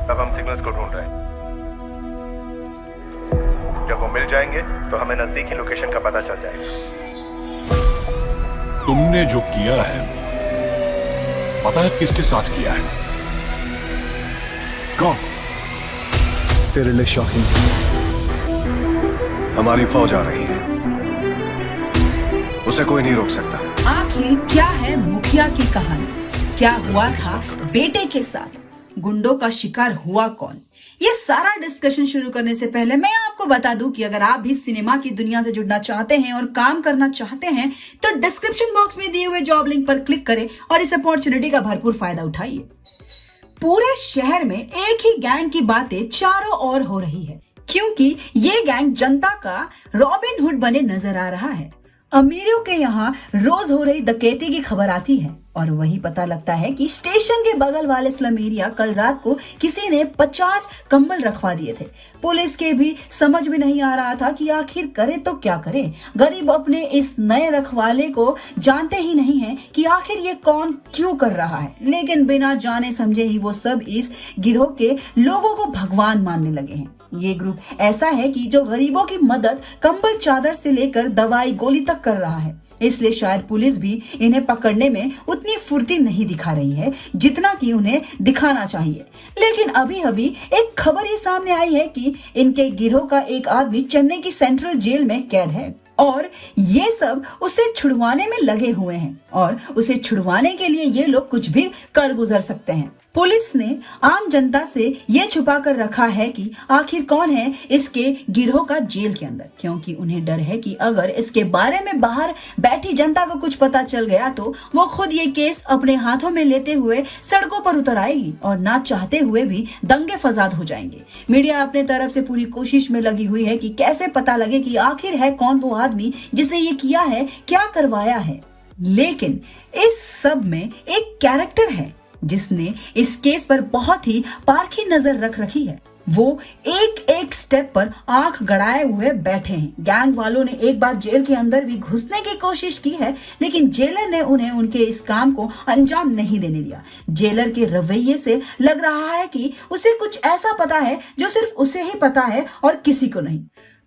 अब हम सिग्नल्स को ढूंढ रहे हैं। जब वो मिल जाएंगे तो हमें नजदीकी लोकेशन का पता चल जाएगा। तुमने जो किया है पता है किसके साथ किया है? कौन? तेरे लिए शौकीन। हमारी फौज आ रही है, उसे कोई नहीं रोक सकता। आखिर क्या है मुखिया की कहानी? क्या हुआ था बेटे के साथ? गुंडों का शिकार हुआ कौन? ये सारा डिस्कशन शुरू करने से पहले मैं आपको बता दूं कि अगर आप भी सिनेमा की दुनिया से जुड़ना चाहते हैं और काम करना चाहते हैं तो डिस्क्रिप्शन बॉक्स में दिए हुए जॉब लिंक पर क्लिक करें और इस अपॉर्चुनिटी का भरपूर फायदा उठाइए। पूरे शहर में एक ही गैंग की बातें चारों ओर हो रही है, क्योंकि ये गैंग जनता का रॉबिन हुड बने नजर आ रहा है। अमीरों के यहाँ रोज हो रही डकैती की खबर आती है और वही पता लगता है कि स्टेशन के बगल वाले स्लम एरिया कल रात को किसी ने 50 कंबल रखवा दिए थे। पुलिस के भी समझ में नहीं आ रहा था कि आखिर करे तो क्या करे। गरीब अपने इस नए रखवाले को जानते ही नहीं है कि आखिर ये कौन क्यों कर रहा है, लेकिन बिना जाने समझे ही वो सब इस गिरोह के लोगों को भगवान मानने लगे हैं। ये ग्रुप ऐसा है कि जो गरीबों की मदद कंबल चादर से लेकर दवाई गोली तक कर रहा है, इसलिए शायद पुलिस भी इन्हें पकड़ने में उतनी फुर्ती नहीं दिखा रही है जितना कि उन्हें दिखाना चाहिए। लेकिन अभी अभी एक खबर ये सामने आई है कि इनके गिरोह का एक आदमी चेन्नई की सेंट्रल जेल में कैद है और ये सब उसे छुड़वाने में लगे हुए हैं और उसे छुड़वाने के लिए ये लोग कुछ भी कर गुजर सकते हैं। पुलिस ने आम जनता से ये छुपा कर रखा है कि आखिर कौन है इसके गिरोह का जेल के अंदर, क्योंकि उन्हें डर है कि अगर इसके बारे में बाहर बैठी जनता को कुछ पता चल गया तो वो खुद ये केस अपने हाथों में लेते हुए सड़कों पर उतर आएगी और ना चाहते हुए भी दंगे फसाद हो जाएंगे। मीडिया अपने तरफ से पूरी कोशिश में लगी हुई है कि कैसे पता लगे कि आखिर है कौन वो आदमी जिसने ये किया है, क्या करवाया है। लेकिन इस सब में एक कैरेक्टर है जिसने इस केस पर बहुत ही पारखी नजर रख रखी है। वो एक एक स्टेप पर आंख गड़ाए हुए बैठे हैं। गैंग वालों ने एक बार जेल के अंदर भी घुसने की कोशिश की है, लेकिन जेलर ने उन्हें उनके इस काम को अंजाम नहीं देने दिया। जेलर के रवैये से लग रहा है कि उसे कुछ ऐसा पता है जो सिर्फ उसे ही पता है और किसी को नहीं।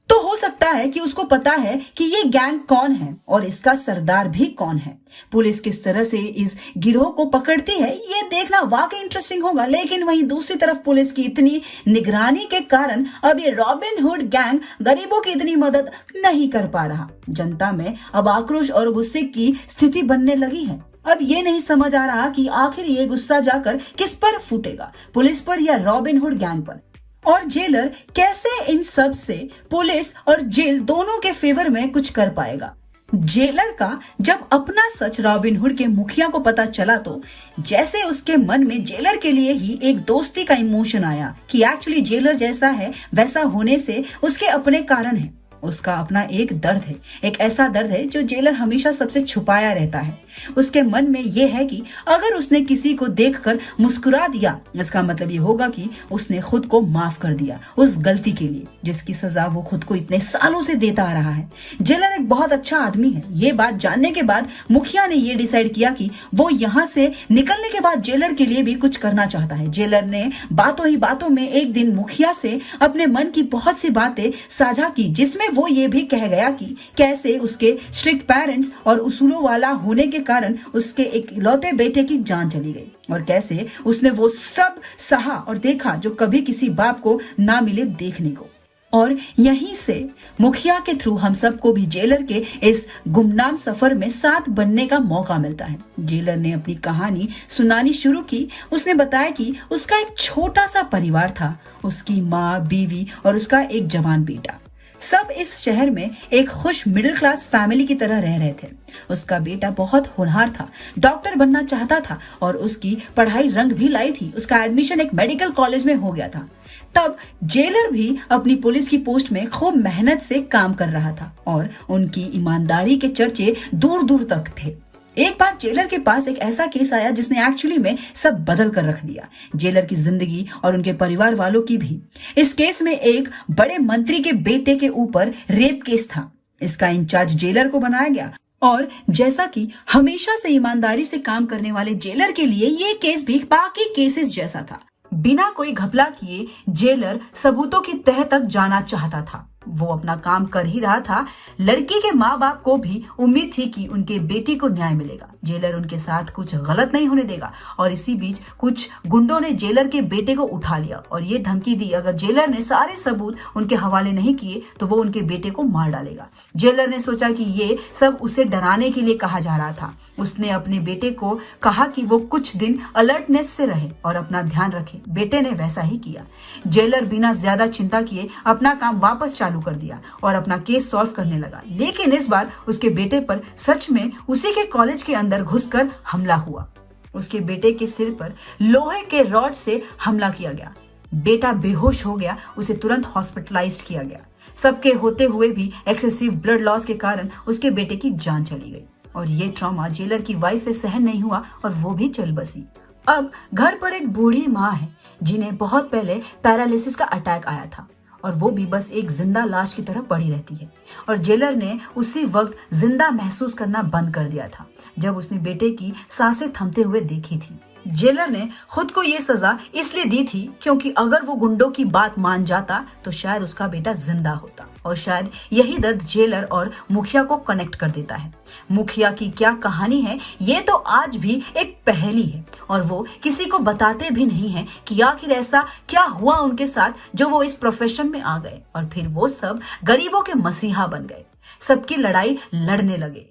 तो हो सकता है कि उसको पता है कि ये गैंग कौन है और इसका सरदार भी कौन है। पुलिस किस तरह से इस गिरोह को पकड़ती है ये देखना वाकई इंटरेस्टिंग होगा। लेकिन वहीं दूसरी तरफ पुलिस की इतनी निगरानी के कारण अब ये रॉबिन हुड गैंग गरीबों की इतनी मदद नहीं कर पा रहा। जनता में अब आक्रोश और गुस्से की स्थिति बनने लगी है। अब ये नहीं समझ आ रहा कि आखिर ये गुस्सा जाकर किस पर फूटेगा, पुलिस पर या रॉबिन हुड गैंग पर। और जेलर कैसे इन सब से पुलिस और जेल दोनों के फेवर में कुछ कर पाएगा। जेलर का जब अपना सच रॉबिन हुड के मुखिया को पता चला तो जैसे उसके मन में जेलर के लिए ही एक दोस्ती का इमोशन आया कि एक्चुअली जेलर जैसा है वैसा होने से उसके अपने कारण है। उसका अपना एक दर्द है, एक ऐसा दर्द है जो जेलर हमेशा सबसे छुपाया रहता है। उसके मन में यह है कि अगर उसने किसी को देखकर मुस्कुरा दिया इसका मतलब ये होगा कि उसने खुद को माफ कर दिया उस गलती के लिए जिसकी सजा वो खुद को इतने सालों से देता आ रहा है। जेलर एक बहुत अच्छा आदमी है। ये बात जानने के बाद मुखिया ने ये डिसाइड किया कि वो यहाँ से निकलने के बाद जेलर के लिए भी कुछ करना चाहता है। जेलर ने बातों ही बातों में एक दिन मुखिया से अपने मन की बहुत सी बातें साझा की, जिसमें वो ये भी कह गया कि कैसे उसके स्ट्रिक्ट पेरेंट्स और उसूलों वाला होने के कारण उसके एक इकलौते बेटे की जान चली गई और कैसे उसने वो सब सहा और देखा जो कभी किसी बाप को ना मिले देखने को। और यहीं से मुखिया के थ्रू हम सबको भी जेलर के इस गुमनाम सफर में साथ बनने का मौका मिलता है। जेलर ने अपनी कहानी सुनानी शुरू की। उसने बताया कि उसका एक छोटा सा परिवार था, उसकी माँ, बीवी और उसका एक जवान बेटा। सब इस शहर में एक खुश मिडिल क्लास फैमिली की तरह रह रहे थे। उसका बेटा बहुत होनहार था, डॉक्टर बनना चाहता था और उसकी पढ़ाई रंग भी लाई थी। उसका एडमिशन एक मेडिकल कॉलेज में हो गया था। तब जेलर भी अपनी पुलिस की पोस्ट में खूब मेहनत से काम कर रहा था और उनकी ईमानदारी के चर्चे दूर दूर तक थे। एक बार जेलर के पास एक ऐसा केस आया जिसने एक्चुअली में सब बदल कर रख दिया, जेलर की जिंदगी और उनके परिवार वालों की भी। इस केस में एक बड़े मंत्री के बेटे के ऊपर रेप केस था। इसका इंचार्ज जेलर को बनाया गया और जैसा कि हमेशा से ईमानदारी से काम करने वाले जेलर के लिए ये केस भी बाकी केसेस जैसा था। बिना कोई घपला किए जेलर सबूतों की तह तक जाना चाहता था। वो अपना काम कर ही रहा था। लड़की के माँ बाप को भी उम्मीद थी कि उनके बेटी को न्याय मिलेगा। जेलर उनके साथ कुछ गलत नहीं होने देगा। और इसी बीच कुछ गुंडों ने जेलर के बेटे को उठा लिया और ये धमकी दी, अगर जेलर ने सारे सबूत उनके हवाले नहीं किए तो वो उनके बेटे को मार डालेगा। जेलर ने सोचा कि ये सब उसे डराने के लिए कहा जा रहा था। उसने अपने बेटे को कहा कि वो कुछ दिन अलर्टनेस से रहे और अपना ध्यान रखे। बेटे ने वैसा ही किया। जेलर बिना ज्यादा चिंता किए अपना काम वापस चालू कर दिया और अपना केस सॉल्व करने लगा। लेकिन इस बार उसके बेटे पर सच में उसी के कॉलेज के अंदर घुसकर हमला हुआ। उसके बेटे के सिर पर लोहे के रॉड से हमला किया गया। बेटा बेहोश हो गया। उसे तुरंत हॉस्पिटलाइज्ड किया गया। सबके होते हुए भी एक्सेसिव ब्लड लॉस के कारण उसके बेटे की जान चली गई और ये ट्रॉमा जेलर की वाइफ से सहन नहीं हुआ और वो भी चल बसी। अब घर पर एक बूढ़ी माँ है जिन्हें बहुत पहले पैरालिसिस का अटैक आया था और वो भी बस एक जिंदा लाश की तरह पड़ी रहती है। और जेलर ने उसी वक्त जिंदा महसूस करना बंद कर दिया था जब उसने बेटे की सांसें थमते हुए देखी थी। जेलर ने खुद को ये सजा इसलिए दी थी क्योंकि अगर वो गुंडों की बात मान जाता तो शायद उसका बेटा जिंदा होता और शायद यही दर्द जेलर और मुखिया को कनेक्ट कर देता है। मुखिया की क्या कहानी है ये तो आज भी एक पहेली है और वो किसी को बताते भी नहीं है कि आखिर ऐसा क्या हुआ उनके साथ जो वो इस प्रोफेशन में आ गए और फिर वो सब गरीबों के मसीहा बन गए, सबकी लड़ाई लड़ने लगे।